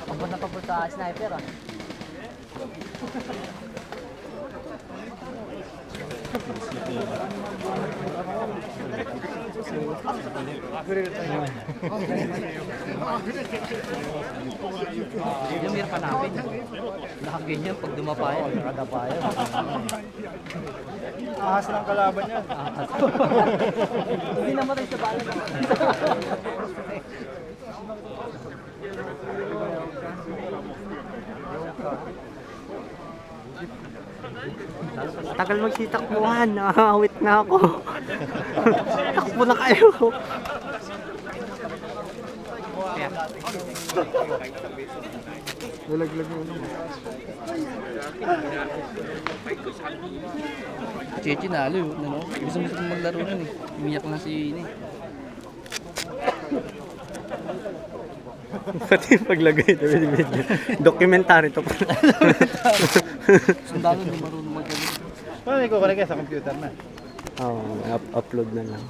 Pagod na pagod sa sniper ah. Yung meron pa namin. Nakaganyan pag dumapayan. Nakadapayan. Ahas ng kalaban yan. Hindi namatay sa bala. Tagal magsitakbuhan, nakakawit na ako. Takbo na kayo. Lalaglag mo naman. Chechi nalo yun, ano? Gusto mo maglaro nun eh. Umiyak na si ini. Pati yung paglagay ito, video. Documentary to. Sundalo na marunong magaling. Paano ikaw kalagay sa computer na? Oo, upload na lang.